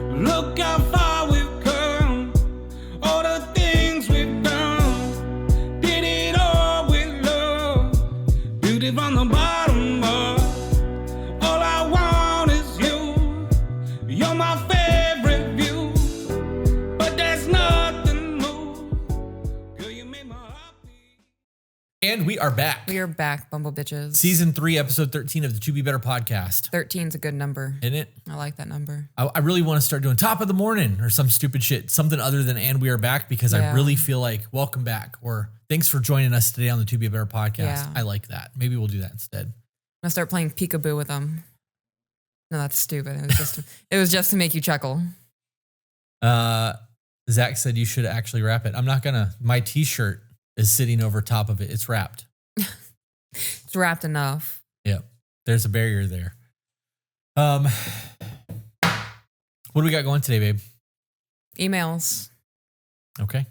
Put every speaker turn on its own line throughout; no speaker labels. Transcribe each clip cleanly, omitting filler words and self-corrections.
Look how far we've come, all the things we've done. Did it all with love, beauty from the bottom up. All I want is you, you're my favorite view. But there's nothing more, girl, you make my heart beat.
And we are back.
We are back, Bumble Bitches.
Season 3, episode 13 of the To Be Better podcast.
13's a good number.
Isn't it?
I like that number.
I really want to start doing top of the morning or some stupid shit, something other than and we are back, because I really feel like welcome back or thanks for joining us today on the To Be a Better podcast.
Yeah.
I like that. Maybe we'll do that instead.
I'm gonna start playing peekaboo with them. No, that's stupid. It was just to make you chuckle.
Zach said you should actually wrap it. I'm not gonna. My t-shirt is sitting over top of it. It's wrapped.
It's wrapped enough.
Yep. There's a barrier there. What do we got going today, babe?
Emails.
Okay.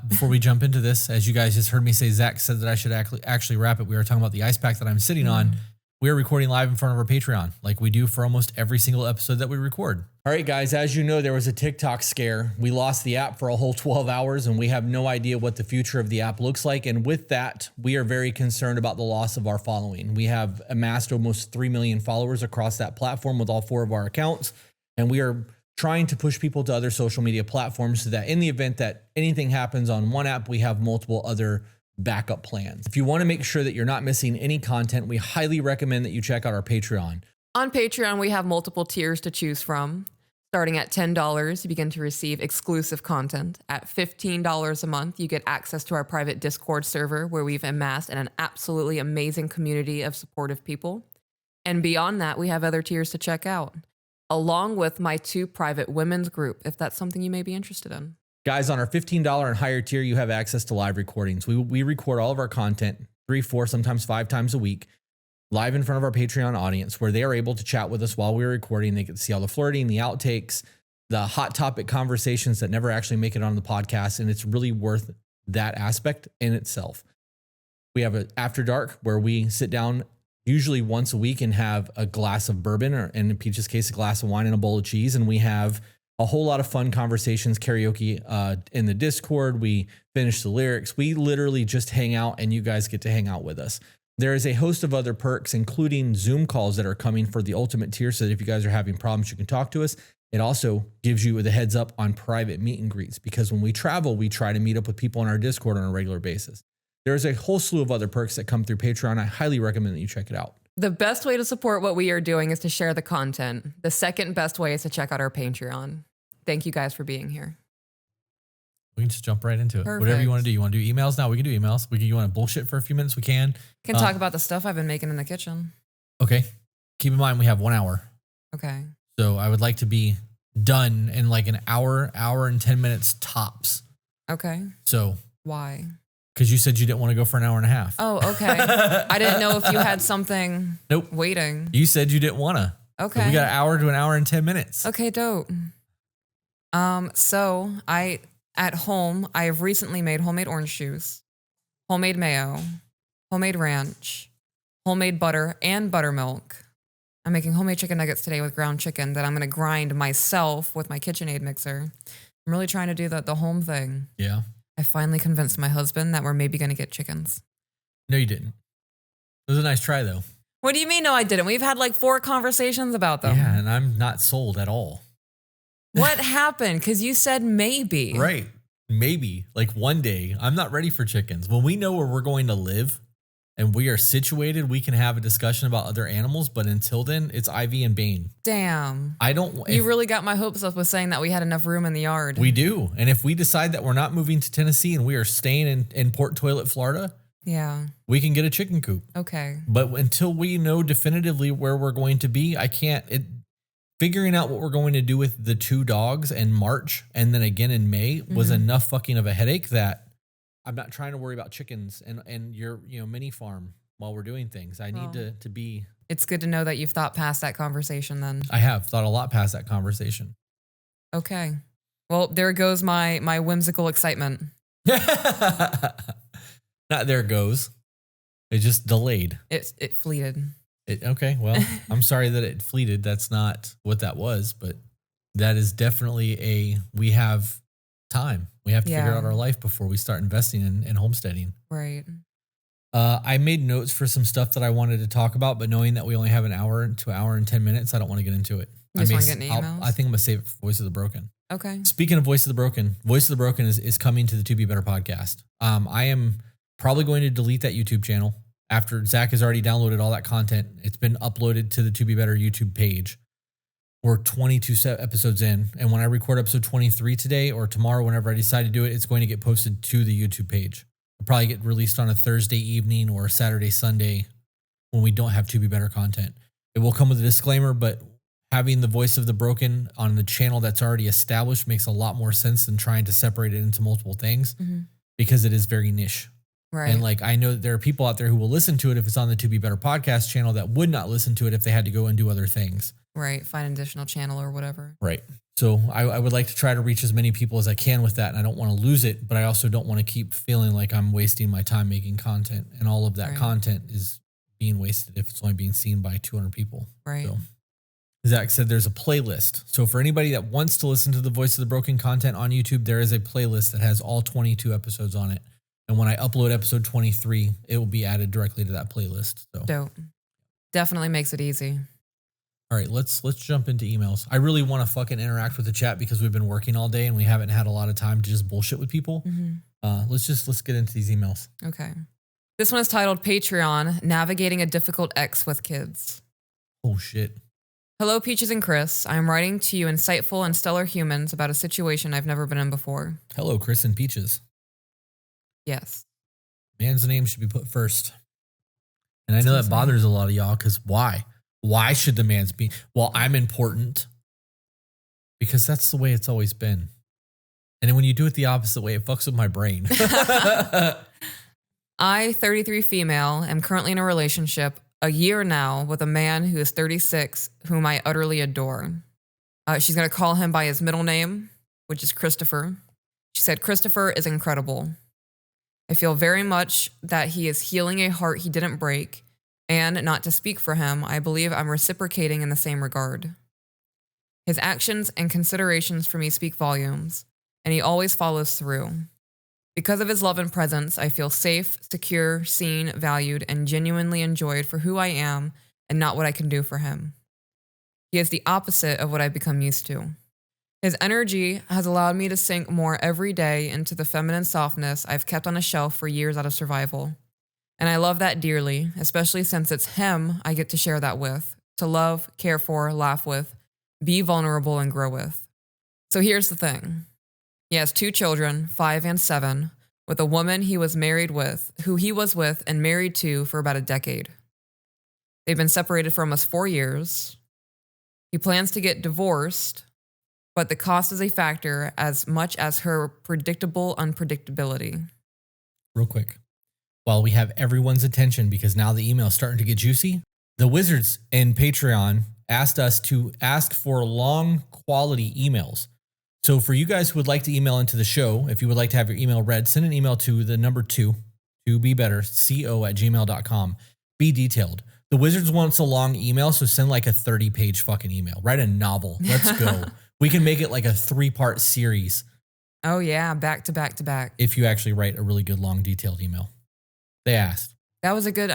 Before we jump into this, as you guys just heard me say, Zach said that I should actually wrap it. We were talking about the ice pack that I'm sitting on. We are recording live in front of our Patreon, like we do for almost every single episode that we record. All right, guys, as you know, there was a TikTok scare. We lost the app for a whole 12 hours, and we have no idea what the future of the app looks like. And with that, we are very concerned about the loss of our following. We have amassed almost 3 million followers across that platform with all 4 of our accounts, and we are trying to push people to other social media platforms so that in the event that anything happens on one app, we have multiple other backup plans. If you want to make sure that you're not missing any content, we highly recommend that you check out our Patreon.
On Patreon, we have multiple tiers to choose from. Starting at $10, you begin to receive exclusive content. At $15 a month, you get access to our private Discord server where we've amassed an absolutely amazing community of supportive people. And beyond that, we have other tiers to check out, along with my 2 private women's group, if that's something you may be interested in.
Guys, on our $15 and higher tier, you have access to live recordings. We record all of our content 3, 4, sometimes 5 times a week, live in front of our Patreon audience, where they are able to chat with us while we're recording. They get to see all the flirting, the outtakes, the hot topic conversations that never actually make it on the podcast. And it's really worth that aspect in itself. We have an After Dark where we sit down usually once a week and have a glass of bourbon, or in Peach's case, a glass of wine and a bowl of cheese. And we have a whole lot of fun conversations, karaoke in the Discord. We finish the lyrics. We literally just hang out, and you guys get to hang out with us. There is a host of other perks, including Zoom calls that are coming for the ultimate tier, so that if you guys are having problems, you can talk to us. It also gives you the heads up on private meet and greets, because when we travel, we try to meet up with people on our Discord on a regular basis. There's a whole slew of other perks that come through Patreon. I highly recommend that you check it out.
The best way to support what we are doing is to share the content. The second best way is to check out our Patreon. Thank you guys for being here.
We can just jump right into it.
Perfect.
Whatever you want to do. You want to do emails now? We can do emails. You want to bullshit for a few minutes? We can.
Can talk about the stuff I've been making in the kitchen.
Okay. Keep in mind, we have 1 hour.
Okay.
So I would like to be done in like an hour and 10 minutes tops.
Okay.
So.
Why?
Because you said you didn't want to go for an hour and a half.
Oh, okay. I didn't know if you had something waiting.
You said you didn't want to.
Okay.
So we got an hour to an hour and 10 minutes.
Okay, dope. So at home, I have recently made homemade orange juice, homemade mayo, homemade ranch, homemade butter, and buttermilk. I'm making homemade chicken nuggets today with ground chicken that I'm going to grind myself with my KitchenAid mixer. I'm really trying to do the home thing.
Yeah.
I finally convinced my husband that we're maybe going to get chickens.
No, you didn't. It was a nice try, though.
What do you mean? No, I didn't. We've had like 4 conversations about them.
Yeah, and I'm not sold at all.
What happened? Because you said maybe.
Right. Maybe. Like one day. I'm not ready for chickens. When we know where we're going to live and we are situated, we can have a discussion about other animals. But until then, it's Ivy and Bane.
Damn.
You
really got my hopes up with saying that we had enough room in the yard.
We do. And if we decide that we're not moving to Tennessee and we are staying in Port Toilet, Florida,
yeah,
we can get a chicken coop.
Okay.
But until we know definitively where we're going to be, figuring out what we're going to do with the 2 dogs in March and then again in May was enough fucking of a headache that I'm not trying to worry about chickens and your mini farm while we're doing things. I need to be.
It's good to know that you've thought past that conversation then.
I have thought a lot past that conversation.
Okay. Well, there goes my whimsical excitement.
Not there it goes. It just delayed.
It fleeted.
Okay, well, I'm sorry that it fleeted. That's not what that was, but That is definitely we have time. We have to figure
Yeah.
out our life before we start investing in homesteading.
Right.
I made notes for some stuff that I wanted to talk about, but knowing that we only have an hour to hour and 10 minutes, I don't want to get into it.
You just want to get into emails?
I think I'm going to save it for Voice of the Broken.
Okay.
Speaking of Voice of the Broken is coming to the To Be Better podcast. I am probably going to delete that YouTube channel after Zach has already downloaded all that content. It's been uploaded to the To Be Better YouTube page. We're 22 episodes in. And when I record episode 23 today or tomorrow, whenever I decide to do it, it's going to get posted to the YouTube page. It'll probably get released on a Thursday evening or a Saturday, Sunday when we don't have To Be Better content. It will come with a disclaimer, but having the Voice of the Broken on the channel that's already established makes a lot more sense than trying to separate it into multiple things because it is very niche.
Right.
And like, I know that there are people out there who will listen to it if it's on the To Be Better podcast channel that would not listen to it if they had to go and do other things.
Right. Find an additional channel or whatever.
Right. So I would like to try to reach as many people as I can with that. And I don't want to lose it, but I also don't want to keep feeling like I'm wasting my time making content. And all of that content is being wasted if it's only being seen by 200 people.
Right.
So Zach said there's a playlist. So for anybody that wants to listen to the Voice of the Broken content on YouTube, there is a playlist that has all 22 episodes on it. And when I upload episode 23, it will be added directly to that playlist. So
Dope. Definitely makes it easy.
all right, let's jump into emails. I really want to fucking interact with the chat because we've been working all day and we haven't had a lot of time to just bullshit with people. Let's get into these emails.
Okay. This one is titled Patreon, Navigating a Difficult Ex with Kids.
Oh shit.
Hello, Peaches and Chris. I am writing to you insightful and stellar humans about a situation I've never been in before.
Hello, Chris and Peaches.
Yes.
Man's name should be put first. And I know that bothers a lot of y'all because why? Why should the man's be? Well, I'm important. Because that's the way it's always been. And then when you do it the opposite way, it fucks with my brain.
I, 33 female, am currently in a relationship a year now with a man who is 36, whom I utterly adore. She's going to call him by his middle name, which is Christopher. She said, Christopher is incredible. I feel very much that he is healing a heart he didn't break. And not to speak for him, I believe I'm reciprocating in the same regard. His actions and considerations for me speak volumes, and he always follows through. Because of his love and presence, I feel safe, secure, seen, valued, and genuinely enjoyed for who I am and not what I can do for him. He is the opposite of what I've become used to. His energy has allowed me to sink more every day into the feminine softness I've kept on a shelf for years out of survival. And I love that dearly, especially since it's him I get to share that with, to love, care for, laugh with, be vulnerable, and grow with. So here's the thing. He has 2 children, 5 and 7, with a woman he was married with, who he was with and married to for about a decade. They've been separated for almost 4 years. He plans to get divorced, but the cost is a factor as much as her predictable unpredictability.
Real quick. While we have everyone's attention, because now the email is starting to get juicy, the Wizards in Patreon asked us to ask for long quality emails. So for you guys who would like to email into the show, if you would like to have your email read, send an email to the number 2, to be better, co@gmail.com. Be detailed. The Wizards wants a long email, so send like a 30-page fucking email. Write a novel. Let's go. We can make it like a 3-part series.
Oh yeah, back to back to back.
If you actually write a really good, long, detailed email. They asked.
That was a good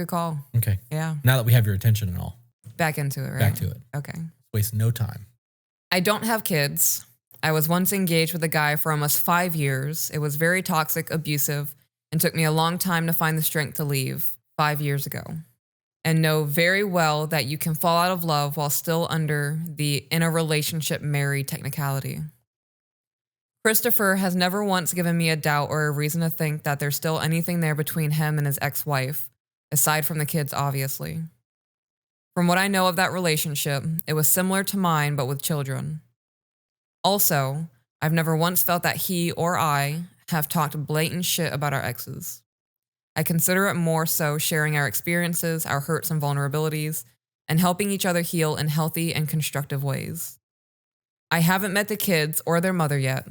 call.
Okay.
Yeah.
Now that we have your attention and all.
Back into it, right?
Back to it.
Okay.
Waste no time.
I don't have kids. I was once engaged with a guy for almost 5 years. It was very toxic, abusive, and took me a long time to find the strength to leave 5 years ago. And know very well that you can fall out of love while still under the in a relationship married technicality. Christopher has never once given me a doubt or a reason to think that there's still anything there between him and his ex-wife, aside from the kids, obviously. From what I know of that relationship, it was similar to mine, but with children. Also, I've never once felt that he or I have talked blatant shit about our exes. I consider it more so sharing our experiences, our hurts and vulnerabilities, and helping each other heal in healthy and constructive ways. I haven't met the kids or their mother yet.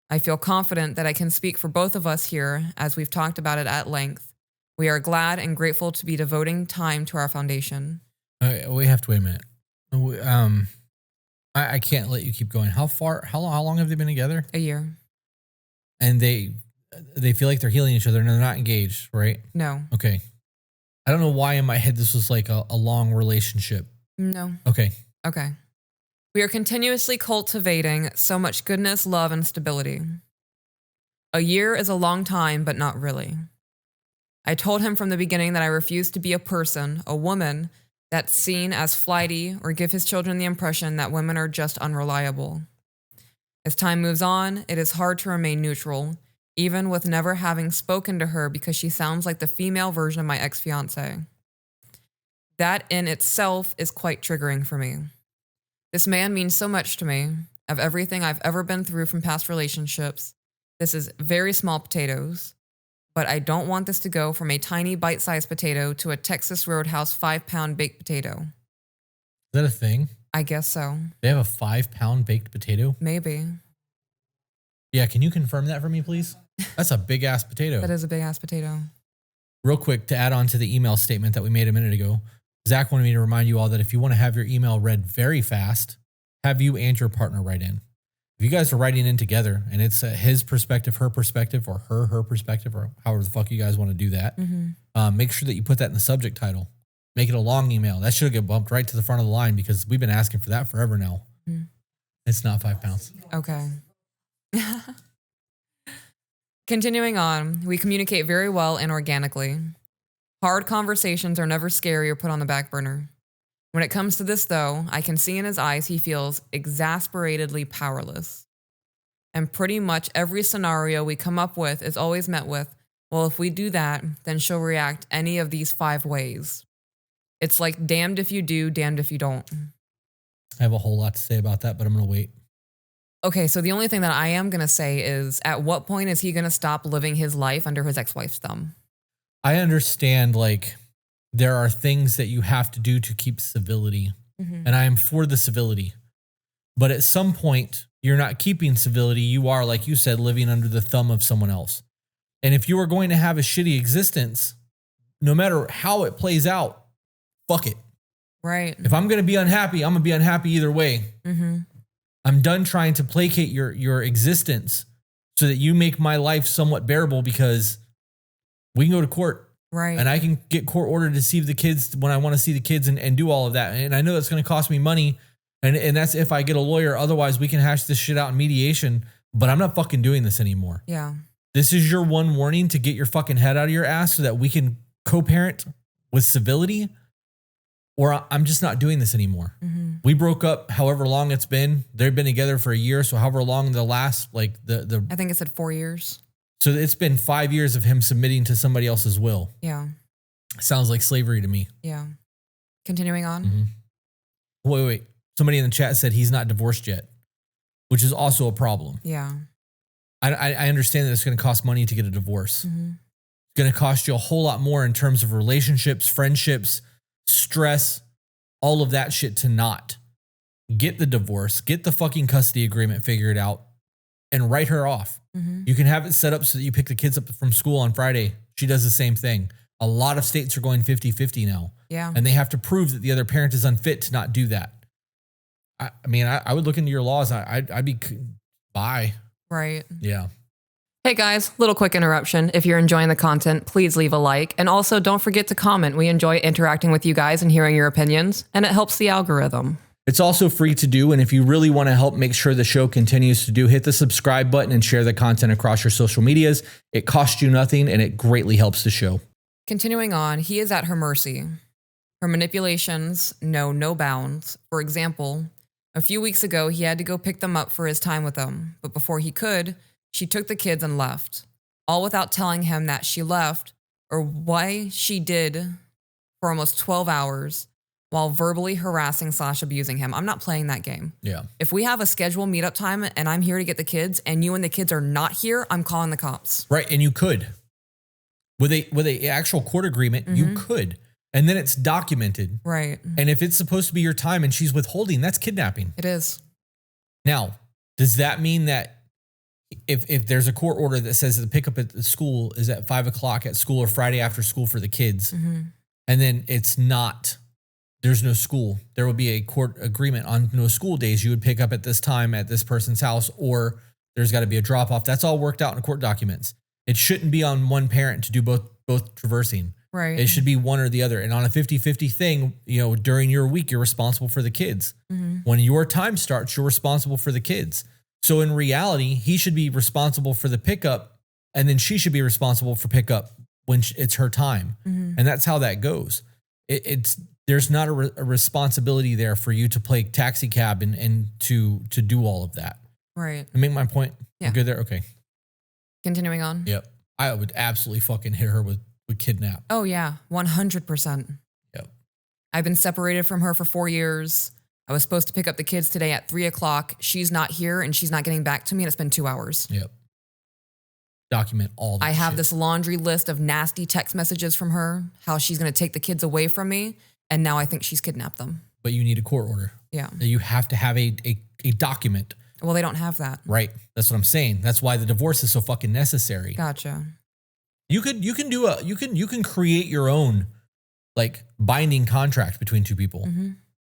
I feel confident that I can speak for both of us here, as we've talked about it at length. We are glad and grateful to be devoting time to our foundation.
We have to wait a minute. I can't let you keep going. How long have they been together?
A year.
And they feel like they're healing each other and they're not engaged, right?
No.
Okay. I don't know why in my head this was like a long relationship.
No.
Okay.
Okay. We are continuously cultivating so much goodness, love, and stability. A year is a long time, but not really. I told him from the beginning that I refuse to be a person, a woman, that's seen as flighty or give his children the impression that women are just unreliable. As time moves on, it is hard to remain neutral, even with never having spoken to her because she sounds like the female version of my ex-fiance. That in itself is quite triggering for me. This man means so much to me, of everything I've ever been through from past relationships. This is very small potatoes, but I don't want this to go from a tiny bite-sized potato to a Texas Roadhouse 5-pound baked potato.
Is that a thing?
I guess so.
They have a 5-pound baked potato?
Maybe.
Yeah, can you confirm that for me, please? That's a big ass potato.
That is a big ass potato.
Real quick, to add on to the email statement that we made a minute ago, Zach wanted me to remind you all that if you want to have your email read very fast, have you and your partner write in. If you guys are writing in together and it's his perspective, her perspective, or her perspective, or however the fuck you guys want to do that, make sure that you put that in the subject title. Make it a long email. That should get bumped right to the front of the line because we've been asking for that forever now. It's not 5 pounds.
Okay. Continuing on, we communicate very well and organically. Hard conversations are never scary or put on the back burner. When it comes to this, though, I can see in his eyes he feels exasperatedly powerless. And pretty much every scenario we come up with is always met with, well, if we do that, then she'll react any of these 5 ways. It's like damned if you do, damned if you don't.
I have a whole lot to say about that, but I'm going to wait.
Okay, so the only thing that I am going to say is, at what point is he going to stop living his life under his ex-wife's thumb?
I understand, like, there are things that you have to do to keep civility, and I am for the civility. But at some point, you're not keeping civility. You are, like you said, living under the thumb of someone else. And if you are going to have a shitty existence, no matter how it plays out, fuck it.
Right.
If I'm going to be unhappy, I'm going to be unhappy either way. I'm done trying to placate your existence so that you make my life somewhat bearable because we can go to court.
Right.
And I can get court ordered to see the kids when I want to see the kids and do all of that. And I know that's going to cost me money. And that's if I get a lawyer. Otherwise, we can hash this shit out in mediation. But I'm not fucking doing this anymore.
Yeah.
This is your one warning to get your fucking head out of your ass so that we can co-parent with civility. Or I'm just not doing this anymore. We broke up however long it's been. They've been together for a year. So however long the last, like the
I think it said 4 years.
So it's been 5 years of him submitting to somebody else's will.
Yeah.
Sounds like slavery to me.
Yeah. Continuing on.
Wait. Somebody in the chat said he's not divorced yet, which is also a problem.
Yeah.
I understand that it's going to cost money to get a divorce. It's going to cost you a whole lot more in terms of relationships, friendships, stress, all of that shit to not get the divorce, get the fucking custody agreement figured out, and write her off. You can have it set up so that you pick the kids up from school on Friday. She does the same thing. A lot of states are going 50-50 now.
Yeah.
And they have to prove that the other parent is unfit to not do that. I mean, I would look into your laws. I'd be bye.
Right.
Yeah.
Hey guys, little quick interruption. If you're enjoying the content, please leave a like. And also don't forget to comment. We enjoy interacting with you guys and hearing your opinions, and it helps the algorithm.
It's also free to do, and if you really want to help make sure the show continues to do, hit the subscribe button and share the content across your social medias. It costs you nothing, and it greatly helps the show.
Continuing on, he is at her mercy. Her manipulations know no bounds. For example, a few weeks ago, he had to go pick them up for his time with them, but before he could, she took the kids and left, all without telling him that she left or why she did for almost 12 hours. While verbally harassing / abusing him. I'm not playing that game.
Yeah.
If we have a scheduled meetup time and I'm here to get the kids and you and the kids are not here, I'm calling the cops.
Right. And you could. With a actual court agreement, you could. And then it's documented.
Right.
And if it's supposed to be your time and she's withholding, that's kidnapping.
It is.
Now, does that mean that if there's a court order that says that the pickup at the school is at 5 o'clock at school or Friday after school for the kids, and then it's not there's no school. There would be a court agreement on no school days. You would pick up at this time at this person's house, or there's got to be a drop off. That's all worked out in court documents. It shouldn't be on one parent to do both traversing.
Right.
It should be one or the other. And on a 50-50 thing, during your week, you're responsible for the kids. When your time starts, you're responsible for the kids. So in reality, he should be responsible for the pickup, and then she should be responsible for pickup when it's her time. And that's how that goes. There's not a responsibility there for you to play taxi cab and to do all of that.
Right.
I make my point.
Yeah.
You're good there? Okay.
Continuing on.
Yep. I would absolutely fucking hit her with kidnap.
Oh, yeah. 100%.
Yep.
I've been separated from her for 4 years. I was supposed to pick up the kids today at 3:00. She's not here and she's not getting back to me, and it's been 2 hours.
Yep. Document all that
I have
shit.
this laundry list of nasty text messages from her, how she's going to take the kids away from me, and now I think she's kidnapped them.
But you need a court order.
Yeah.
You have to have a document.
Well, they don't have that.
Right. That's what I'm saying. That's why the divorce is so fucking necessary.
Gotcha.
You can create your own like binding contract between two people.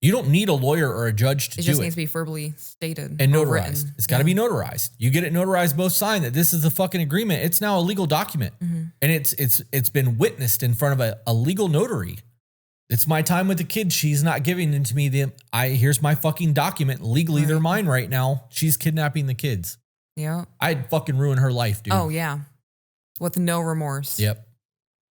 You don't need a lawyer or a judge to do it.
It just needs to be verbally stated
and
or
notarized.
written.
It's got to be notarized. You get it notarized, both signed that this is the fucking agreement. It's now a legal document, and it's been witnessed in front of a legal notary. It's my time with the kids. She's not giving it to me. Here's my fucking document. Legally, they're mine right now. She's kidnapping the kids.
Yeah.
I'd fucking ruin her life, dude.
Oh, yeah. With no remorse.
Yep.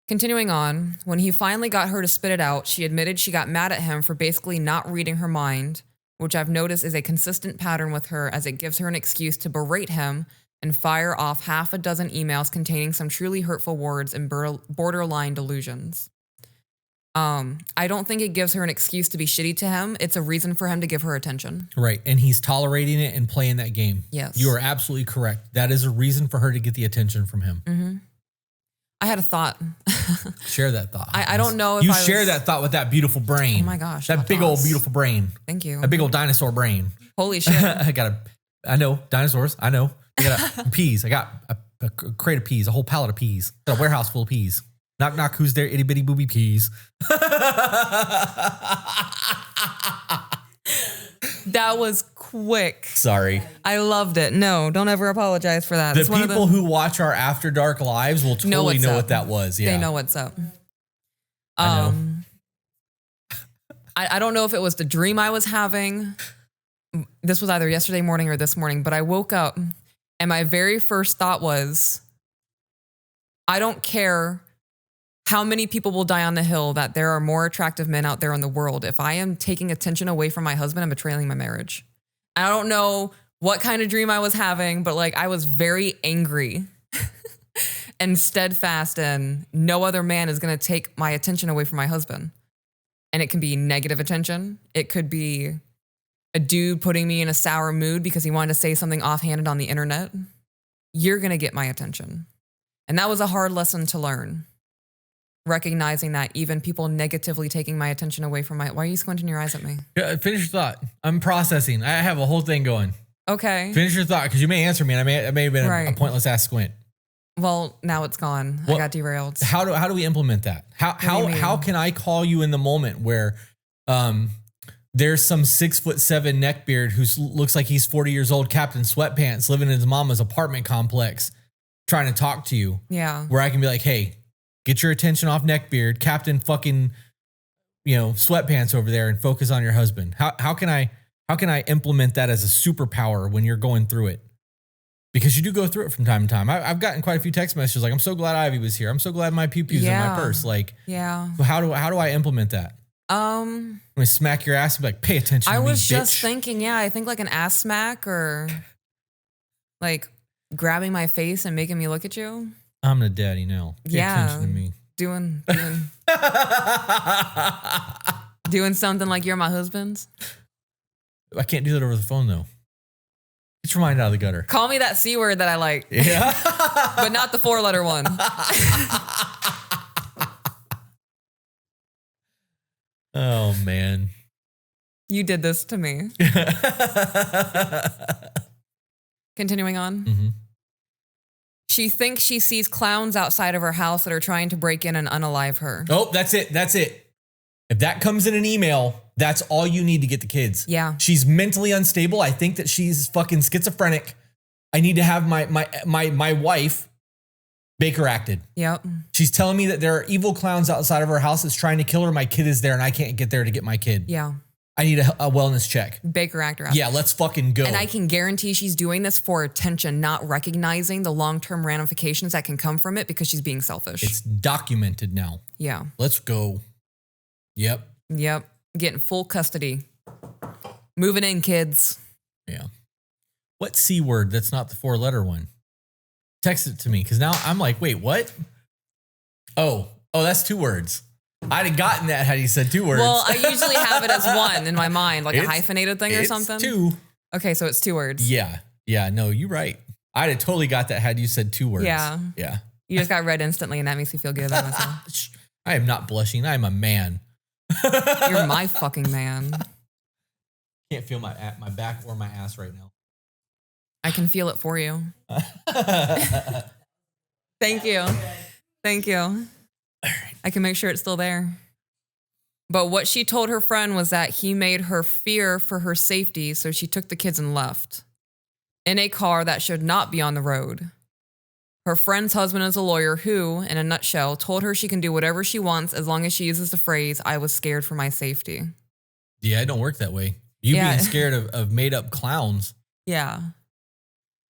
Continuing on, when he finally got her to spit it out, she admitted she got mad at him for basically not reading her mind, which I've noticed is a consistent pattern with her, as it gives her an excuse to berate him and fire off half a dozen emails containing some truly hurtful words and borderline delusions. I don't think it gives her an excuse to be shitty to him. It's a reason for him to give her attention.
Right. And he's tolerating it and playing that game.
Yes.
You are absolutely correct. That is a reason for her to get the attention from him.
I had a thought.
Share that thought.
I don't know if
you
I was...
share that thought with that beautiful brain.
Oh my gosh.
That big old beautiful brain.
Thank you.
A big old dinosaur brain.
Holy shit.
I know dinosaurs. I know. I got peas. I got a crate of peas, a whole pallet of peas. Got a warehouse full of peas. Knock, knock, who's there? Itty bitty booby peas.
That was quick.
Sorry.
I loved it. No, don't ever apologize for that.
The people who watch our After Dark lives will totally know what that was. Yeah.
They know what's up.
I know.
I don't know if it was the dream I was having. This was either yesterday morning or this morning, but I woke up and my very first thought was, I don't care how many people will die on the hill, that there are more attractive men out there in the world. If I am taking attention away from my husband, I'm betraying my marriage. I don't know what kind of dream I was having, but like I was very angry and steadfast, and no other man is going to take my attention away from my husband. And it can be negative attention. It could be a dude putting me in a sour mood because he wanted to say something offhanded on the internet. You're going to get my attention. And that was a hard lesson to learn. Recognizing that even people negatively taking my attention away from my... Why are you squinting your eyes at me?
Yeah, finish your thought. I'm processing. I have a whole thing going.
Okay.
Finish your thought, because you may answer me, and I may have been
Right.
a pointless ass squint.
Well, now it's gone.
Well,
I got derailed.
How do we implement that? How can I call you in the moment where there's some 6'7" neckbeard who looks like he's 40 years old, Captain Sweatpants, living in his mama's apartment complex, trying to talk to you?
Yeah.
Where I can be like, hey, get your attention off neckbeard, Captain fucking, Sweatpants over there, and focus on your husband. How can I implement that as a superpower when you're going through it? Because you do go through it from time to time. I've gotten quite a few text messages like, I'm so glad Ivy was here. I'm so glad my pew-pew's in my purse. Like,
yeah.
So how do I implement that? I'm gonna smack your ass and be like, pay attention to me,
I was
bitch.
just thinking, I think like an ass smack, or like grabbing my face and making me look at you.
I'm the daddy now. Pay attention to me.
Doing something like you're my husband.
I can't do that over the phone though. Get your mind out of the gutter.
Call me that C word that I like.
Yeah.
But not the 4-letter one.
Oh, man.
You did this to me. Continuing on.
Mm-hmm.
She thinks she sees clowns outside of her house that are trying to break in and unalive her.
Oh, that's it. If that comes in an email, that's all you need to get the kids.
Yeah.
She's mentally unstable. I think that she's fucking schizophrenic. I need to have my wife Baker acted.
Yep.
She's telling me that there are evil clowns outside of her house that's trying to kill her. My kid is there and I can't get there to get my kid.
Yeah.
I need a wellness check.
Baker actor.
Yeah, let's fucking go.
And I can guarantee she's doing this for attention, not recognizing the long-term ramifications that can come from it because she's being selfish.
It's documented now.
Yeah.
Let's go. Yep.
Yep. Getting full custody. Moving in, kids.
Yeah. What C word that's not the 4-letter one? Text it to me because now I'm like, wait, what? Oh, that's 2 words. I'd have gotten that had he said 2 words.
Well, I usually have it as one in my mind, like a hyphenated thing or something.
It's 2.
Okay, so it's 2 words.
Yeah. Yeah. No, you're right. I'd have totally got that had you said 2 words.
Yeah.
Yeah.
You just got read instantly, and that makes me feel good about myself.
I am not blushing. I am a man.
You're my fucking man.
Can't feel my back or my ass right now.
I can feel it for you. Thank you. Thank you. I can make sure it's still there. But what she told her friend was that he made her fear for her safety, so she took the kids and left in a car that should not be on the road. Her friend's husband is a lawyer who, in a nutshell, told her she can do whatever she wants as long as she uses the phrase, "I was scared for my safety."
Yeah, it don't work that way. You being scared of made up clowns.
Yeah.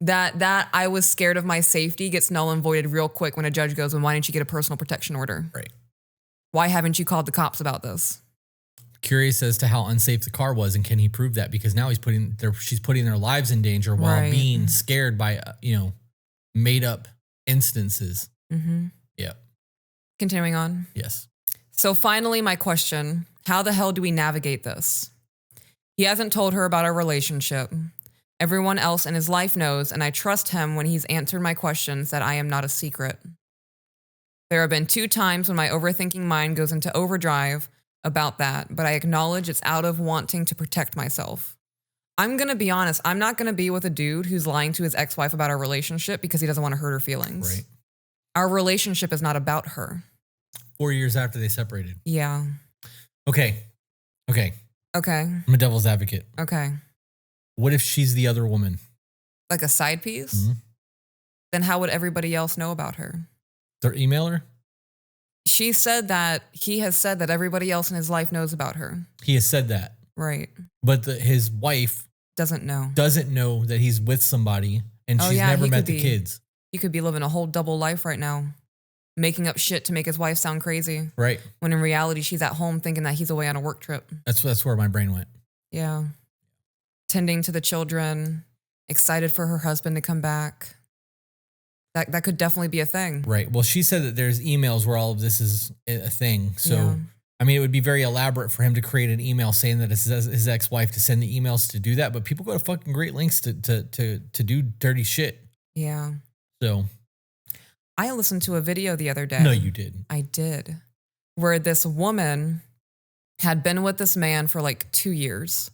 That "I was scared of my safety" gets null and voided real quick when a judge goes, "Well, why didn't you get a personal protection order?"
Right.
Why haven't you called the cops about this?
Curious as to how unsafe the car was, and can he prove that? Because now she's putting their lives in danger while being scared by made up instances.
Mm-hmm.
Yeah.
Continuing on.
Yes.
So finally, my question: how the hell do we navigate this? He hasn't told her about our relationship. Everyone else in his life knows, and I trust him when he's answered my questions that I am not a secret. There have been 2 times when my overthinking mind goes into overdrive about that, but I acknowledge it's out of wanting to protect myself. I'm going to be honest. I'm not going to be with a dude who's lying to his ex-wife about our relationship because he doesn't want to hurt her feelings.
Right.
Our relationship is not about her.
4 years after they separated.
Yeah.
Okay.
Okay.
I'm a devil's advocate.
Okay.
What if she's the other woman?
Like a side piece?
Mm-hmm.
Then how would everybody else know about her?
Their emailer?
She said that he has said that everybody else in his life knows about her.
He has said that.
Right.
But his wife
doesn't know
that he's with somebody and she's never met the kids.
He could be living a whole double life right now, making up shit to make his wife sound crazy.
Right.
When in reality, she's at home thinking that he's away on a work trip.
That's where my brain went.
Yeah. Tending to the children, excited for her husband to come back. That could definitely be a thing.
Right. Well, she said that there's emails where all of this is a thing. So, yeah. I mean, it would be very elaborate for him to create an email saying that it's his ex-wife to send the emails to do that. But people go to fucking great lengths to do dirty shit.
Yeah.
So.
I listened to a video the other day.
No, you didn't.
I did. Where this woman had been with this man for like 2 years.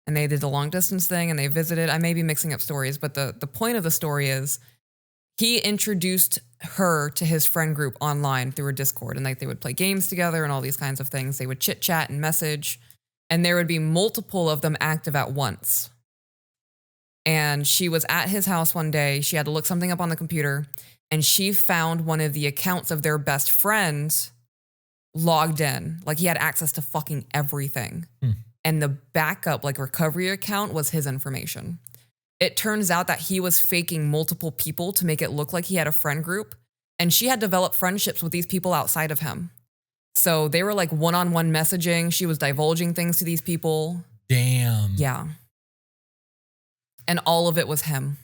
And they did the long distance thing and they visited. I may be mixing up stories, but the point of the story is he introduced her to his friend group online through a Discord, and like they would play games together and all these kinds of things. They would chit chat and message, and there would be multiple of them active at once. And she was at his house one day. She had to look something up on the computer, and she found one of the accounts of their best friends logged in. Like he had access to fucking everything. And the backup, like recovery account, was his information. It turns out that he was faking multiple people to make it look like he had a friend group. And she had developed friendships with these people outside of him. So they were like one-on-one messaging. She was divulging things to these people.
Damn.
Yeah. And all of it was him.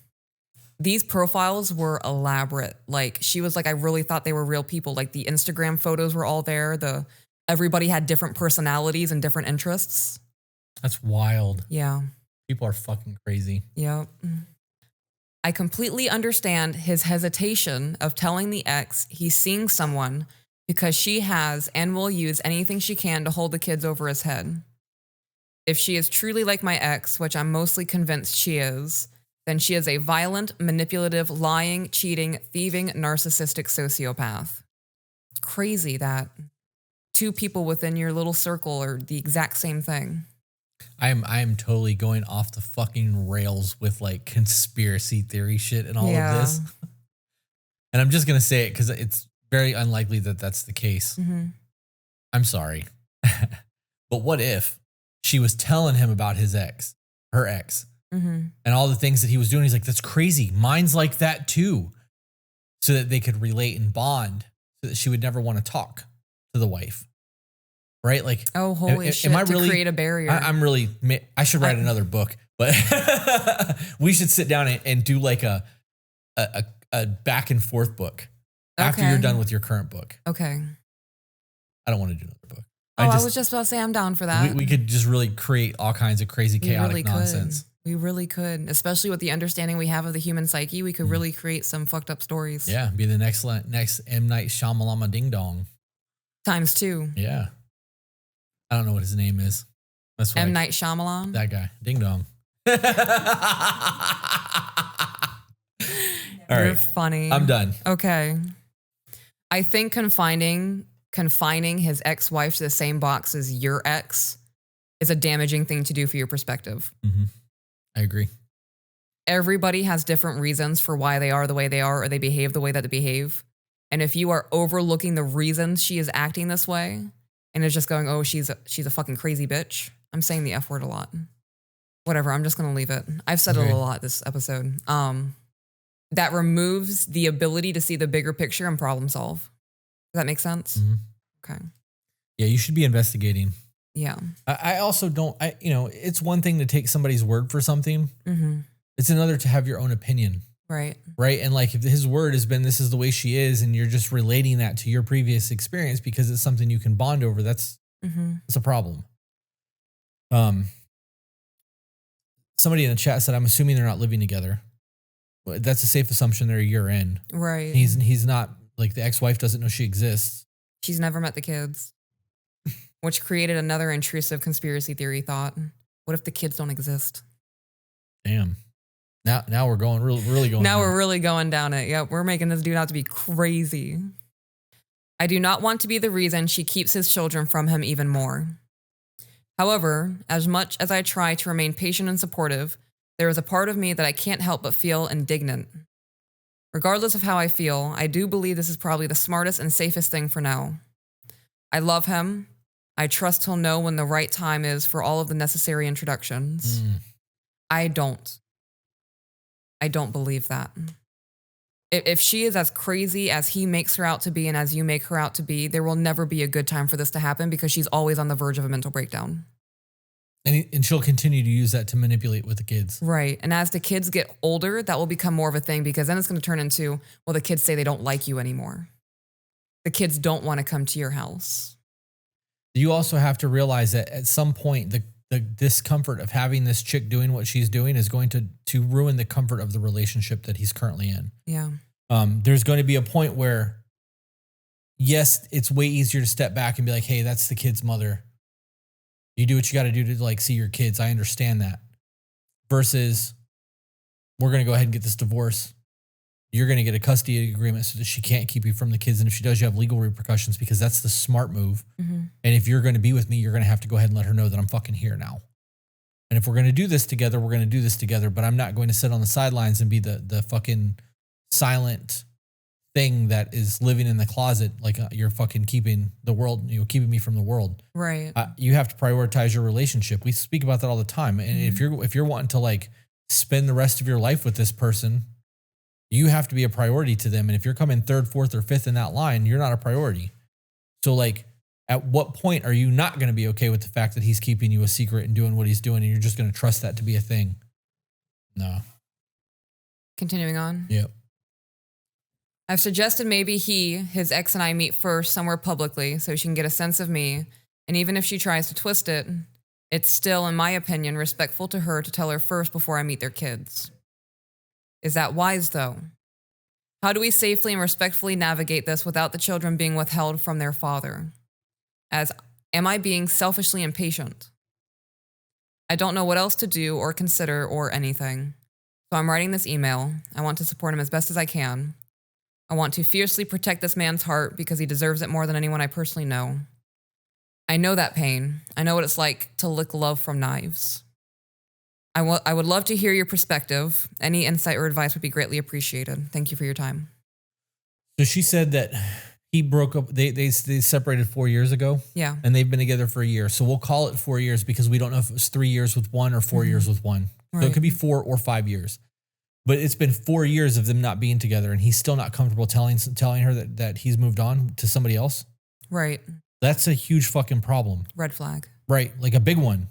These profiles were elaborate. Like she was like, I really thought they were real people. Like the Instagram photos were all there. Everybody had different personalities and different interests.
That's wild.
Yeah.
People are fucking crazy.
Yep. I completely understand his hesitation of telling the ex he's seeing someone because she has and will use anything she can to hold the kids over his head. If she is truly like my ex, which I'm mostly convinced she is, then she is a violent, manipulative, lying, cheating, thieving, narcissistic sociopath. Crazy that two people within your little circle are the exact same thing.
I am totally going off the fucking rails with like conspiracy theory shit and all of this. And I'm just going to say it because it's very unlikely that that's the case.
Mm-hmm.
I'm sorry. But what if she was telling him about her ex, and all the things that he was doing? He's like, that's crazy. Mine's like that too. So that they could relate and bond, so that she would never want to talk to the wife. Right? Like,
oh, holy shit.
Am I really,
create a barrier.
I should write another book, but we should sit down and do like a back and forth book after you're done with your current book.
Okay.
I don't want to do another book.
I was just about to say I'm down for that.
We could just really create all kinds of crazy, chaotic nonsense.
We really could, especially with the understanding we have of the human psyche. We could really create some fucked up stories.
Yeah, be the next M. Night Shyamalan ding dong.
×2.
Yeah. I don't know what his name is. That's
M. Night Shyamalan?
That guy. Ding dong. All right.
You're funny.
I'm done.
Okay. I think confining his ex-wife to the same box as your ex is a damaging thing to do for your perspective.
Mm-hmm. I agree.
Everybody has different reasons for why they are the way they are or they behave the way that they behave. And if you are overlooking the reasons she is acting this way and is just going, oh, she's a fucking crazy bitch. I'm saying the F word a lot. Whatever, I'm just going to leave it. I've said it a lot this episode. That removes the ability to see the bigger picture and problem solve. Does that make sense?
Mm-hmm.
Okay.
Yeah, you should be investigating.
Yeah.
I also don't, it's one thing to take somebody's word for something.
Mm-hmm.
It's another to have your own opinion.
Right.
Right. And like if his word has been, this is the way she is, and you're just relating that to your previous experience because it's something you can bond over, that's a problem. Somebody in the chat said, I'm assuming they're not living together. That's a safe assumption they're a year in.
Right.
He's not, like, the ex-wife doesn't know she exists.
She's never met the kids, which created another intrusive conspiracy theory thought. What if the kids don't exist?
Damn. Now we're going really going.
Now we're really going down it. Yep, we're making this dude out to be crazy. I do not want to be the reason she keeps his children from him even more. However, as much as I try to remain patient and supportive, there is a part of me that I can't help but feel indignant. Regardless of how I feel, I do believe this is probably the smartest and safest thing for now. I love him. I trust he'll know when the right time is for all of the necessary introductions. I don't believe that. If she is as crazy as he makes her out to be and as you make her out to be, there will never be a good time for this to happen because she's always on the verge of a mental breakdown.
And she'll continue to use that to manipulate with the kids.
Right. And as the kids get older, that will become more of a thing because then it's going to turn into, well, the kids say they don't like you anymore. The kids don't want to come to your house.
You also have to realize that at some point, the discomfort of having this chick doing what she's doing is going to ruin the comfort of the relationship that he's currently in.
Yeah.
There's going to be a point where, yes, it's way easier to step back and be like, hey, that's the kid's mother. You do what you got to do to like see your kids. I understand that. Versus, we're going to go ahead and get this divorce. You're going to get a custody agreement so that she can't keep you from the kids. And if she does, you have legal repercussions because that's the smart move.
Mm-hmm.
And if you're going to be with me, you're going to have to go ahead and let her know that I'm fucking here now. And if we're going to do this together, we're going to do this together. But I'm not going to sit on the sidelines and be the fucking silent thing that is living in the closet. Like you're fucking keeping the world, keeping me from the world.
Right.
You have to prioritize your relationship. We speak about that all the time. And if you're wanting to like spend the rest of your life with this person, you have to be a priority to them. And if you're coming third, fourth, or fifth in that line, you're not a priority. So like, at what point are you not going to be okay with the fact that he's keeping you a secret and doing what he's doing and you're just going to trust that to be a thing? No.
Continuing on.
Yep.
I've suggested maybe his ex and I meet first somewhere publicly so she can get a sense of me. And even if she tries to twist it, it's still, in my opinion, respectful to her to tell her first before I meet their kids. Is that wise, though? How do we safely and respectfully navigate this without the children being withheld from their father? Am I being selfishly impatient? I don't know what else to do or consider or anything. So I'm writing this email. I want to support him as best as I can. I want to fiercely protect this man's heart because he deserves it more than anyone I personally know. I know that pain. I know what it's like to lick love from knives. I would love to hear your perspective. Any insight or advice would be greatly appreciated. Thank you for your time.
So she said that he broke up. They separated 4 years ago.
Yeah.
And they've been together for a year. So we'll call it 4 years because we don't know if it was 3 years with one or 4 years with one. So
Right.
it could be 4 or 5 years. But it's been 4 years of them not being together, and he's still not comfortable telling her that he's moved on to somebody else.
Right.
That's a huge fucking problem.
Red flag.
Right. Like a big one.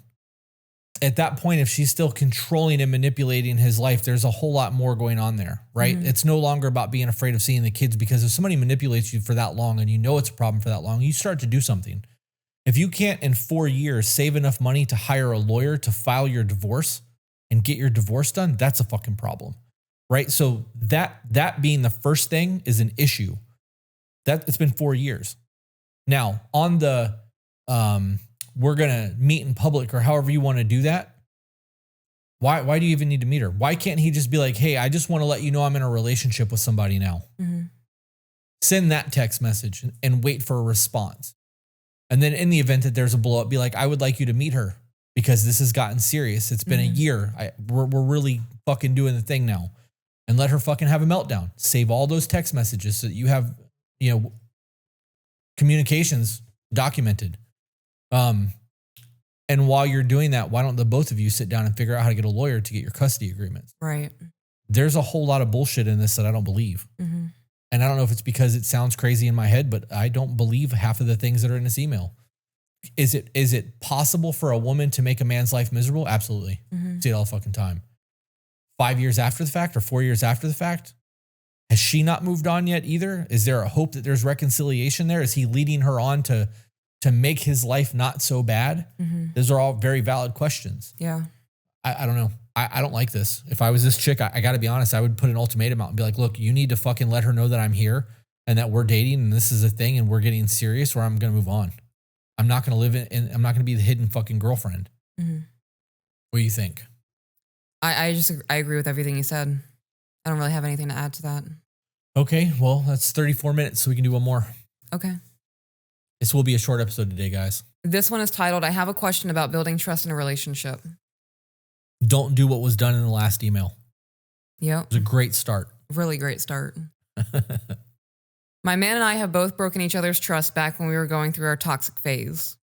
At that point, if she's still controlling and manipulating his life, there's a whole lot more going on there, right? It's no longer about being afraid of seeing the kids, because if somebody manipulates you for that long and you know it's a problem for that long, you start to do something. If you can't in 4 years save enough money to hire a lawyer to file your divorce and get your divorce done, that's a fucking problem, right? So that being the first thing is an issue. That it's been 4 years. Now on the we're going to meet in public or however you want to do that. Why do you even need to meet her? Why can't he just be like, hey, I just want to let you know I'm in a relationship with somebody now. Send that text message and wait for a response. And then in the event that there's a blow up, be like, I would like you to meet her because this has gotten serious. It's been a year. We're really fucking doing the thing now. And let her fucking have a meltdown. Save all those text messages so that you have, communications documented. And while you're doing that, why don't the both of you sit down and figure out how to get a lawyer to get your custody agreements?
Right.
There's a whole lot of bullshit in this that I don't believe. And I don't know if it's because it sounds crazy in my head, but I don't believe half of the things that are in this email. Is it possible for a woman to make a man's life miserable? Absolutely. See it all the fucking time. 5 years after the fact or 4 years after the fact? Has she not moved on yet either? Is there a hope that there's reconciliation there? Is he leading her on to make his life not so bad? Those are all very valid questions.
Yeah.
I don't know. I don't like this. If I was this chick, I got to be honest, I would put an ultimatum out and be like, look, you need to fucking let her know that I'm here and that we're dating and this is a thing and we're getting serious, or I'm going to move on. I'm not going to live in, I'm not going to be the hidden fucking girlfriend. What do you think?
I agree with everything you said. I don't really have anything to add to that.
Okay. Well, that's 34 minutes, so we can do one more.
Okay.
This will be a short episode today, guys.
This one is titled, I have a question about building trust in a relationship.
Don't do what was done in the last email.
Yep.
It was a great start.
Really great start. My man and I have both broken each other's trust back when we were going through our toxic phase.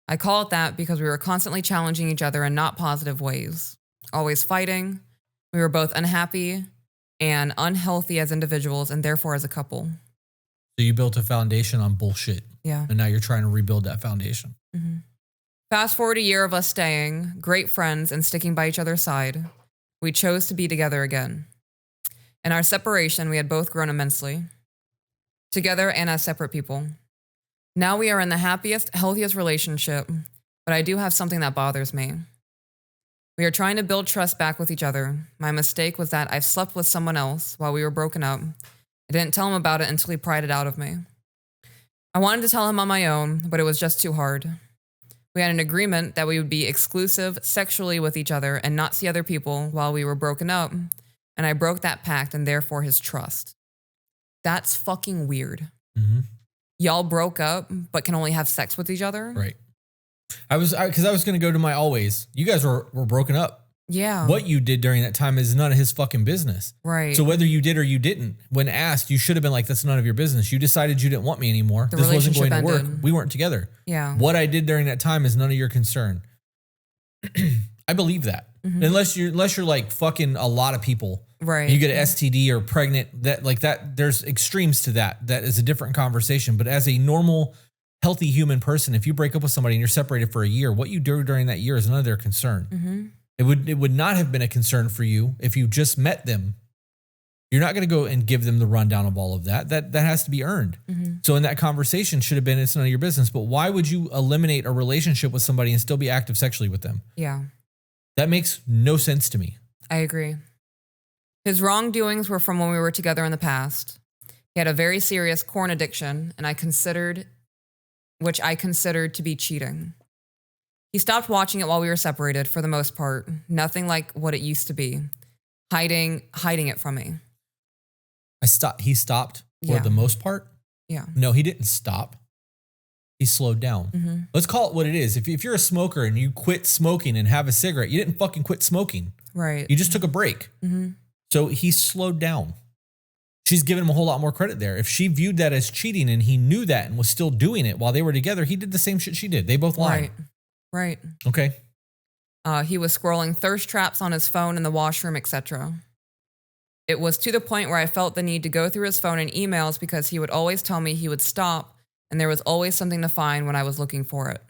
I call it that because we were constantly challenging each other in not positive ways. Always fighting. We were both unhappy and unhealthy as individuals and therefore as a couple.
So you built a foundation on bullshit.
Yeah.
And now you're trying to rebuild that foundation.
Fast forward a year of us staying, great friends and sticking by each other's side. We chose to be together again. In our separation, we had both grown immensely. Together and as separate people. Now we are in the happiest, healthiest relationship, but I do have something that bothers me. We are trying to build trust back with each other. My mistake was that I've slept with someone else while we were broken up. I didn't tell him about it until he pried it out of me. I wanted to tell him on my own, but it was just too hard. We had an agreement that we would be exclusive sexually with each other and not see other people while we were broken up, and I broke that pact and therefore his trust. That's fucking weird. Y'all broke up, but can only have sex with each other?
Right. Because I was going to go to my always. You guys were broken up.
Yeah.
What you did during that time is none of his fucking business.
Right.
So whether you did or you didn't, when asked, you should have been like, that's none of your business. You decided you didn't want me anymore.
The
This wasn't going to
relationship
work.
ended.
We weren't together.
Yeah.
What I did during that time is none of your concern. I believe that. Unless you're like fucking a lot of people.
Right.
You get an STD or pregnant, that there's extremes to that. That is a different conversation. But as a normal, healthy human person, if you break up with somebody and you're separated for a year, what you do during that year is none of their concern. It would not have been a concern for you if you just met them. You're not going to go and give them the rundown of all of that. That has to be earned. So in that conversation should have been, it's none of your business. But why would you eliminate a relationship with somebody and still be active sexually with them?
Yeah.
That makes no sense to me.
I agree. His wrongdoings were from when we were together in the past. He had a very serious corn addiction, and which I considered to be cheating. He stopped watching it while we were separated for the most part. Nothing like what it used to be. Hiding it from me.
He stopped for
Yeah.
the most part?
Yeah.
No, he didn't stop. He slowed down. Let's call it what it is. If you're a smoker and you quit smoking and have a cigarette, you didn't fucking quit smoking.
Right.
You just took a break. So he slowed down. She's giving him a whole lot more credit there. If she viewed that as cheating and he knew that and was still doing it while they were together, he did the same shit she did. They both lied.
Right.
Okay.
He was scrolling thirst traps on his phone in the washroom, etc. It was to the point where I felt the need to go through his phone and emails because he would always tell me he would stop and there was always something to find when I was looking for it.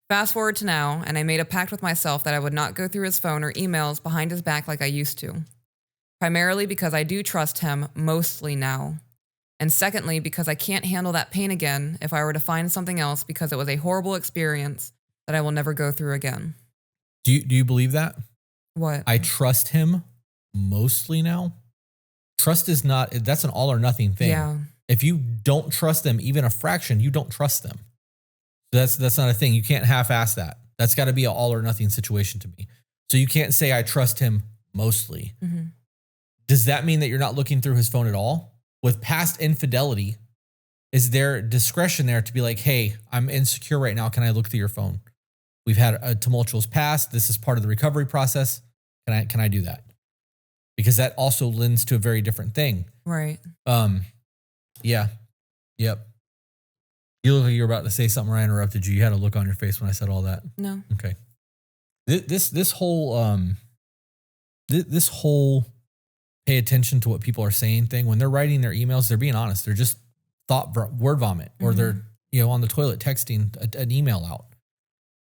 Fast forward to now, and I made a pact with myself that I would not go through his phone or emails behind his back like I used to. Primarily because I do trust him mostly now. And secondly, because I can't handle that pain again if I were to find something else because it was a horrible experience that I will never go through again.
Do you believe that?
What?
I trust him mostly now. Trust is not, that's an all or nothing thing.
Yeah.
If you don't trust them, even a fraction, you don't trust them. That's not a thing. You can't half-ass that. That's got to be an all or nothing situation to me. So you can't say I trust him mostly. Does that mean that you're not looking through his phone at all? With past infidelity, is there discretion there to be like, hey, I'm insecure right now. Can I look through your phone? We've had a tumultuous past. This is part of the recovery process. Can I do that? Because that also lends to a very different thing.
Right.
Yeah. Yep. You look like you're about to say something where I interrupted you. You had a look on your face when I said all that.
No.
Okay. This whole pay attention to what people are saying thing, when they're writing their emails, they're being honest. They're just word vomit, or they're, on the toilet texting an email out.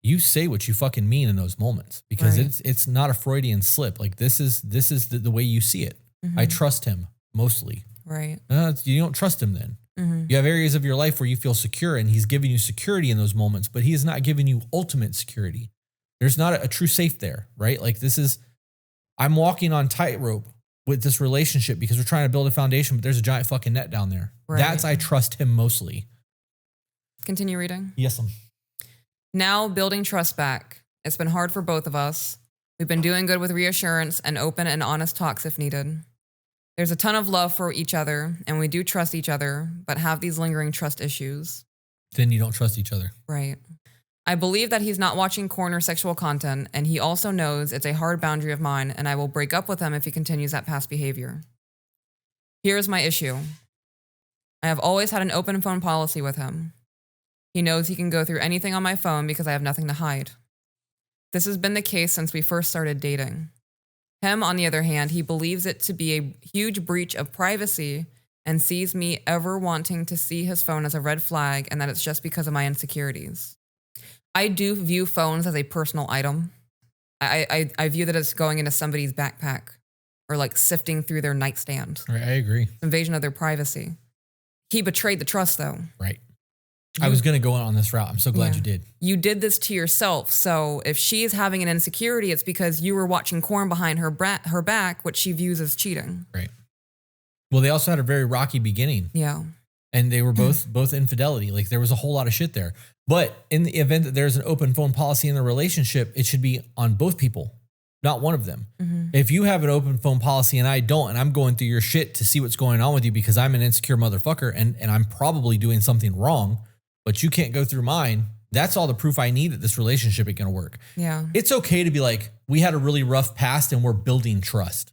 You say what you fucking mean in those moments, because it's not a Freudian slip. Like this is the way you see it. I trust him mostly.
Right.
You don't trust him then. You have areas of your life where you feel secure and he's giving you security in those moments, but he is not giving you ultimate security. There's not a true safe there, right? Like I'm walking on tightrope with this relationship because we're trying to build a foundation, but there's a giant fucking net down there. Right. I trust him mostly.
Continue reading.
Yes,
Now building trust back. It's been hard for both of us. We've been doing good with reassurance and open and honest talks if needed. There's a ton of love for each other, and we do trust each other, but have these lingering trust issues.
Then you don't trust each other.
Right. I believe that he's not watching porn or sexual content, and he also knows it's a hard boundary of mine, and I will break up with him if he continues that past behavior. Here's my issue. I have always had an open phone policy with him. He knows he can go through anything on my phone because I have nothing to hide. This has been the case since we first started dating. Him, on the other hand, he believes it to be a huge breach of privacy and sees me ever wanting to see his phone as a red flag and that it's just because of my insecurities. I do view phones as a personal item. I view that as going into somebody's backpack or like sifting through their nightstand.
Right, I agree.
Invasion of their privacy. He betrayed the trust, though.
Right. I was going to go on this route. I'm so glad you did.
You did this to yourself. So if she is having an insecurity, it's because you were watching porn behind her back, which she views as cheating.
Right. Well, they also had a very rocky beginning.
Yeah.
And they were both infidelity. Like there was a whole lot of shit there. But in the event that there's an open phone policy in the relationship, it should be on both people, not one of them. If you have an open phone policy and I don't, and I'm going through your shit to see what's going on with you because I'm an insecure motherfucker and I'm probably doing something wrong, but you can't go through mine, that's all the proof I need that this relationship ain't going to work.
Yeah.
It's okay to be like, we had a really rough past and we're building trust.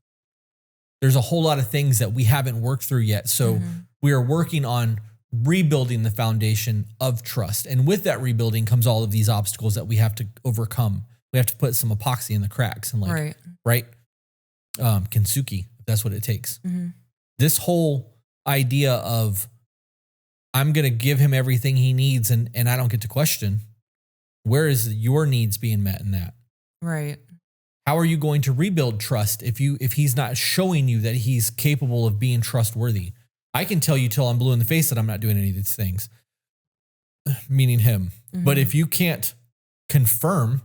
There's a whole lot of things that we haven't worked through yet. So we are working on rebuilding the foundation of trust. And with that rebuilding comes all of these obstacles that we have to overcome. We have to put some epoxy in the cracks and kintsugi, if that's what it takes. This whole idea of I'm going to give him everything he needs and I don't get to question, where is your needs being met in that?
Right.
How are you going to rebuild trust if he's not showing you that he's capable of being trustworthy? I can tell you till I'm blue in the face that I'm not doing any of these things, meaning him. But if you can't confirm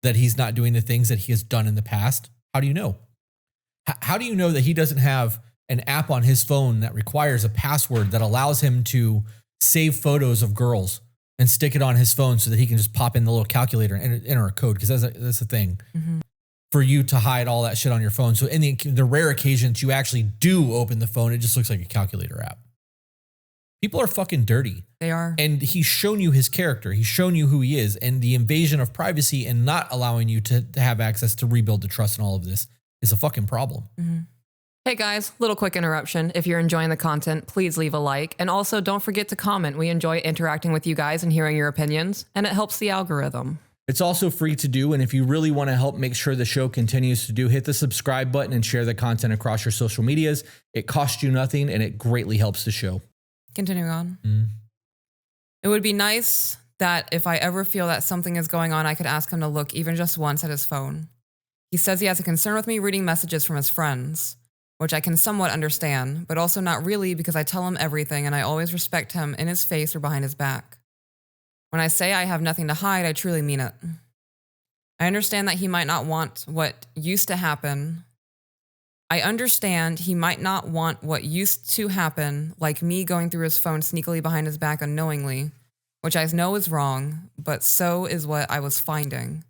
that he's not doing the things that he has done in the past, how do you know? How do you know that he doesn't have an app on his phone that requires a password that allows him to save photos of girls and stick it on his phone so that he can just pop in the little calculator and enter a code? Because that's a thing. For you to hide all that shit on your phone. So in the rare occasions you actually do open the phone, it just looks like a calculator app. People are fucking dirty.
They are.
And he's shown you his character. He's shown you who he is, and the invasion of privacy and not allowing you to have access to rebuild the trust in all of this is a fucking problem.
Mm-hmm. Hey guys, little quick interruption. If you're enjoying the content, please leave a like. And also don't forget to comment. We enjoy interacting with you guys and hearing your opinions, and it helps the algorithm.
It's also free to do, and if you really want to help make sure the show continues to do, hit the subscribe button and share the content across your social medias. It costs you nothing, and it greatly helps the show.
Continuing on.
Mm.
It would be nice that if I ever feel that something is going on, I could ask him to look even just once at his phone. He says he has a concern with me reading messages from his friends, which I can somewhat understand, but also not really because I tell him everything and I always respect him in his face or behind his back. When I say I have nothing to hide, I truly mean it. I understand that he might not want what used to happen. I understand he might not want what used to happen, like me going through his phone sneakily behind his back unknowingly, which I know is wrong, but so is what I was finding.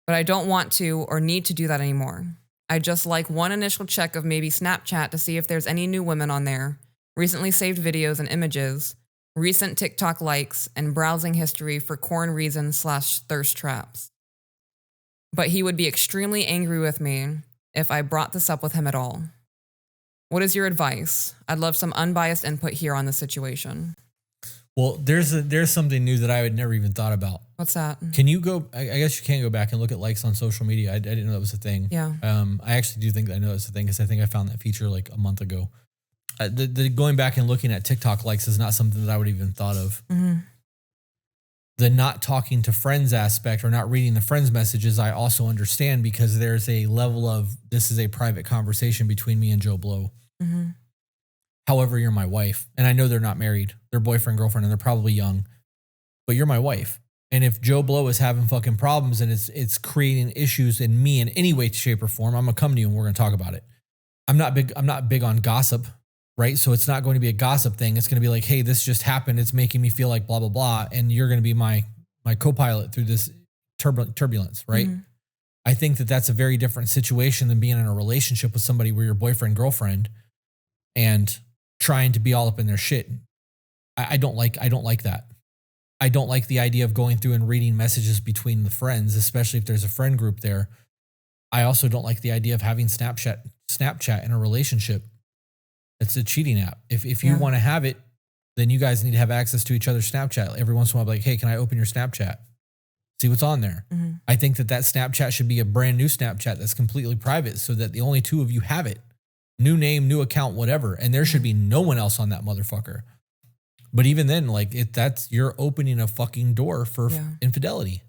But I don't want to or need to do that anymore. I just like one initial check of maybe Snapchat to see if there's any new women on there, recently saved videos and images, recent TikTok likes, and browsing history for corn reasons / thirst traps. But he would be extremely angry with me if I brought this up with him at all. What is your advice? I'd love some unbiased input here on the situation.
Well, there's something new that I had never even thought about.
What's that?
Can you go, I guess you can go back and look at likes on social media. I didn't know that was a thing.
Yeah.
I actually do think that I know it's a thing because I think I found that feature like a month ago. The going back and looking at TikTok likes is not something that I would even thought of.
Mm-hmm.
The not talking to friends aspect or not reading the friends messages, I also understand because there's a level of this is a private conversation between me and Joe Blow.
Mm-hmm.
However, you're my wife, and I know they're not married. They're boyfriend, girlfriend, and they're probably young, but you're my wife. And if Joe Blow is having fucking problems and it's creating issues in me in any way, shape, or form, I'm gonna come to you and we're gonna talk about it. I'm not big on gossip, right? So it's not going to be a gossip thing. It's gonna be like, hey, this just happened. It's making me feel like blah blah blah, and you're gonna be my co-pilot through this turbulence, right?
Mm-hmm.
I think that that's a very different situation than being in a relationship with somebody where you're boyfriend, girlfriend, and trying to be all up in their shit. I don't like that. I don't like the idea of going through and reading messages between the friends, especially if there's a friend group there. I also don't like the idea of having Snapchat in a relationship. It's a cheating app. If you want to have it, then you guys need to have access to each other's Snapchat. Every once in a while, like, hey, can I open your Snapchat? See what's on there.
Mm-hmm.
I think that Snapchat should be a brand new Snapchat that's completely private so that the only two of you have it. New name, new account, whatever. And there should be no one else on that motherfucker. But even then, like you're opening a fucking door for infidelity.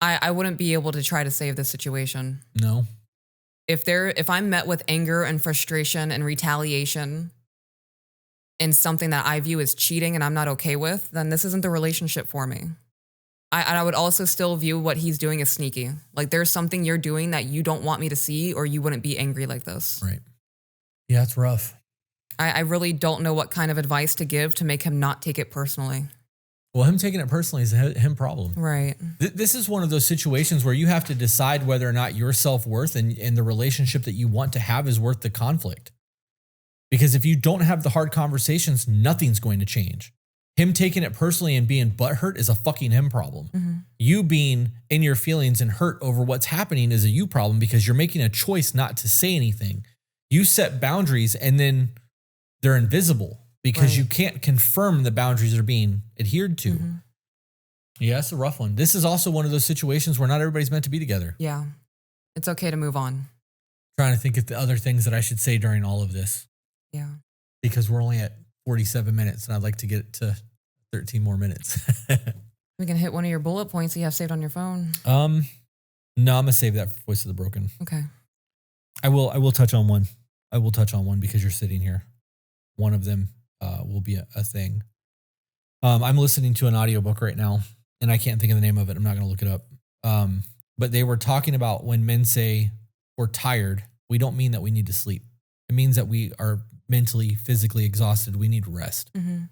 I wouldn't be able to try to save this situation.
No.
If I'm met with anger and frustration and retaliation in something that I view as cheating and I'm not okay with, then this isn't the relationship for me. I would also still view what he's doing as sneaky. Like there's something you're doing that you don't want me to see or you wouldn't be angry like this.
Right. Yeah, it's rough.
I really don't know what kind of advice to give to make him not take it personally.
Well, him taking it personally is a him problem.
Right.
This is one of those situations where you have to decide whether or not your self-worth and the relationship that you want to have is worth the conflict. Because if you don't have the hard conversations, nothing's going to change. Him taking it personally and being butthurt is a fucking him problem. Mm-hmm. You being in your feelings and hurt over what's happening is a you problem because you're making a choice not to say anything. You set boundaries and then they're invisible because you can't confirm the boundaries are being adhered to. Mm-hmm. Yeah, it's a rough one. This is also one of those situations where not everybody's meant to be together.
Yeah. It's okay to move on.
Trying to think of the other things that I should say during all of this.
Yeah.
Because we're only at 47 minutes and I'd like to get it to 13 more minutes.
We can hit one of your bullet points you have saved on your phone.
No, I'm gonna save that for Voice of the Broken.
Okay.
I will touch on one. I will touch on one because you're sitting here. One of them will be a thing. I'm listening to an audiobook right now and I can't think of the name of it. I'm not going to look it up. But they were talking about when men say we're tired, we don't mean that we need to sleep. It means that we are mentally, physically exhausted. We need rest. Mm-hmm.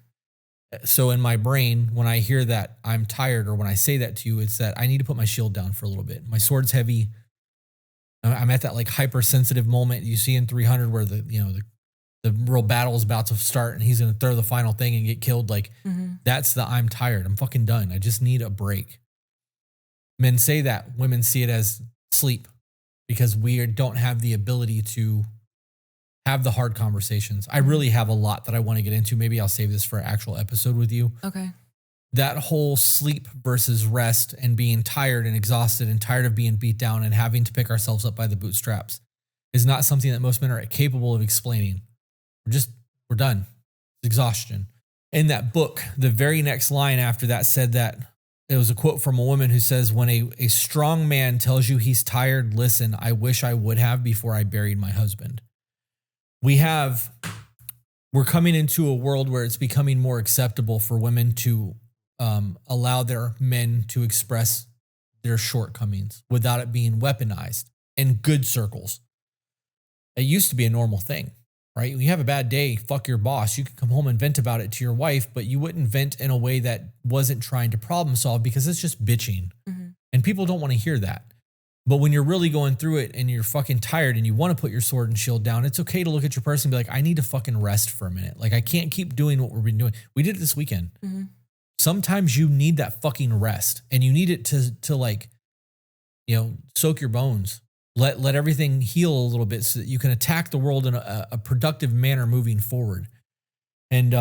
So in my brain, when I hear that I'm tired or when I say that to you, it's that I need to put my shield down for a little bit. My sword's heavy. I'm at that like hypersensitive moment you see in 300 where the the real battle is about to start and he's going to throw the final thing and get killed. Like that's the I'm tired. I'm fucking done. I just need a break. Men say that. Women see it as sleep because we don't have the ability to have the hard conversations. I really have a lot that I want to get into. Maybe I'll save this for an actual episode with you.
Okay.
That whole sleep versus rest and being tired and exhausted and tired of being beat down and having to pick ourselves up by the bootstraps is not something that most men are capable of explaining. We're done. It's exhaustion. In that book, the very next line after that said that it was a quote from a woman who says, when a strong man tells you he's tired, listen, I wish I would have before I buried my husband. We're coming into a world where it's becoming more acceptable for women to allow their men to express their shortcomings without it being weaponized in good circles. It used to be a normal thing, right? When you have a bad day, fuck your boss. You could come home and vent about it to your wife, but you wouldn't vent in a way that wasn't trying to problem solve because it's just bitching. And people don't want to hear that. But when you're really going through it and you're fucking tired and you want to put your sword and shield down, it's okay to look at your person and be like, I need to fucking rest for a minute. Like I can't keep doing what we've been doing. We did it this weekend. Sometimes you need that fucking rest and you need it to like, you know, soak your bones, let everything heal a little bit so that you can attack the world in a productive manner moving forward. And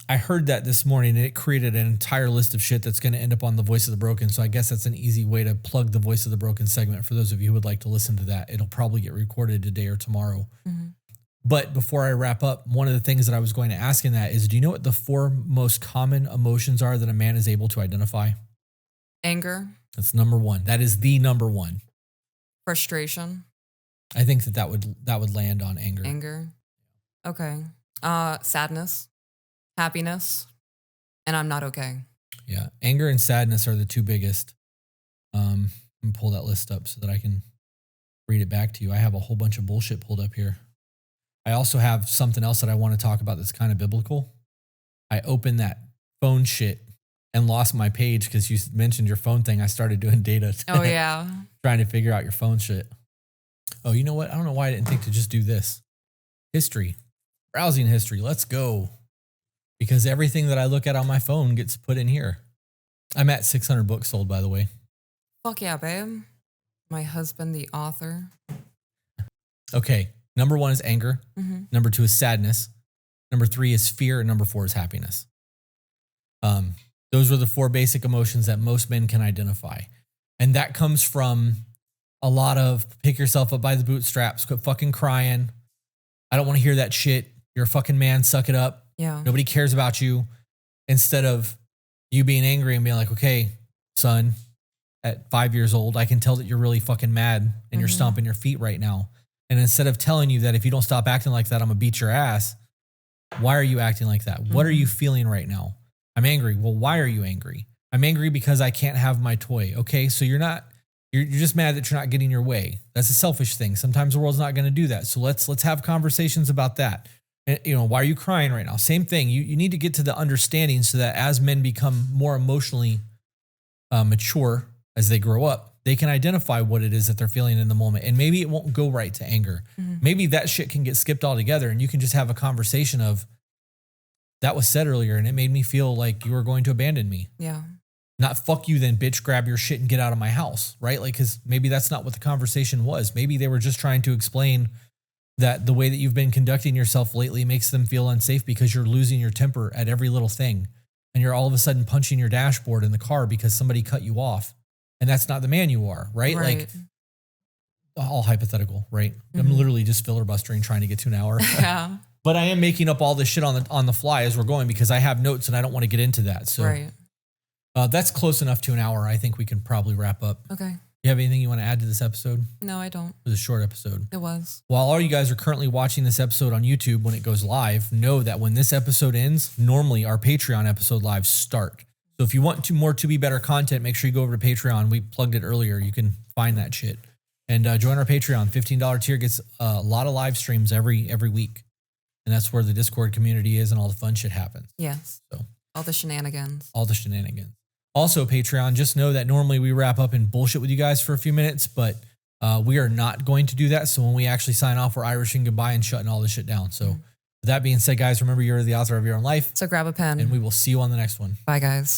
I heard that this morning and it created an entire list of shit that's going to end up on the Voice of the Broken. So I guess that's an easy way to plug the Voice of the Broken segment for those of you who would like to listen to that. It'll probably get recorded today or tomorrow. But before I wrap up, one of the things that I was going to ask in that is, do you know what the 4 most common emotions are that a man is able to identify?
Anger.
That's number 1. That is the number 1.
Frustration.
I think that would land on anger.
Anger. Okay. Sadness. Happiness. And I'm not okay.
Yeah. Anger and sadness are the 2 biggest. Let me pull that list up so that I can read it back to you. I have a whole bunch of bullshit pulled up here. I also have something else that I want to talk about that's kind of biblical. I opened that phone shit and lost my page because you mentioned your phone thing. I started doing data.
Oh, yeah.
Trying to figure out your phone shit. Oh, you know what? I don't know why I didn't think to just do this. History. Browsing history. Let's go. Because everything that I look at on my phone gets put in here. I'm at 600 books sold, by the way.
Fuck yeah, babe. My husband, the author.
Okay. Number 1 is anger. Number 2 is sadness. Number 3 is fear. And number 4 is happiness. Those are the 4 basic emotions that most men can identify. And that comes from a lot of pick yourself up by the bootstraps, quit fucking crying. I don't want to hear that shit. You're a fucking man. Suck it up.
Yeah.
Nobody cares about you. Instead of you being angry and being like, okay, son, at 5 years old, I can tell that you're really fucking mad and you're stomping your feet right now. And instead of telling you that if you don't stop acting like that, I'm gonna beat your ass. Why are you acting like that? What are you feeling right now? I'm angry. Well, why are you angry? I'm angry because I can't have my toy. Okay. So you're just mad that you're not getting your way. That's a selfish thing. Sometimes the world's not going to do that. So let's have conversations about that. And, you know, why are you crying right now? Same thing. You need to get to the understanding so that as men become more emotionally mature as they grow up, they can identify what it is that they're feeling in the moment. And maybe it won't go right to anger. Maybe that shit can get skipped altogether and you can just have a conversation of, that was said earlier and it made me feel like you were going to abandon me.
Yeah.
Not fuck you then, bitch, grab your shit and get out of my house, right? Like, because maybe that's not what the conversation was. Maybe they were just trying to explain that the way that you've been conducting yourself lately makes them feel unsafe because you're losing your temper at every little thing. And you're all of a sudden punching your dashboard in the car because somebody cut you off. And that's not the man you are, right? Like, all hypothetical, right? I'm literally just filibustering trying to get to an hour.
Yeah.
But I am making up all this shit on the fly as we're going because I have notes and I don't want to get into that. So that's close enough to an hour. I think we can probably wrap up.
Okay.
You have anything you want to add to this episode?
No, I don't.
It was a short episode.
It was.
While all you guys are currently watching this episode on YouTube when it goes live, know that when this episode ends, normally our Patreon episode lives start. So if you want more To Be Better content, make sure you go over to Patreon. We plugged it earlier. You can find that shit. And join our Patreon. $15 tier gets a lot of live streams every week. And that's where the Discord community is and all the fun shit happens.
Yes.
So
all the shenanigans.
All the shenanigans. Also, Patreon, just know that normally we wrap up and bullshit with you guys for a few minutes, but we are not going to do that. So when we actually sign off, we're Irishing goodbye and shutting all this shit down. So With that being said, guys, remember you're the author of your own life,
So grab a pen.
and we will see you on the next one.
Bye, guys.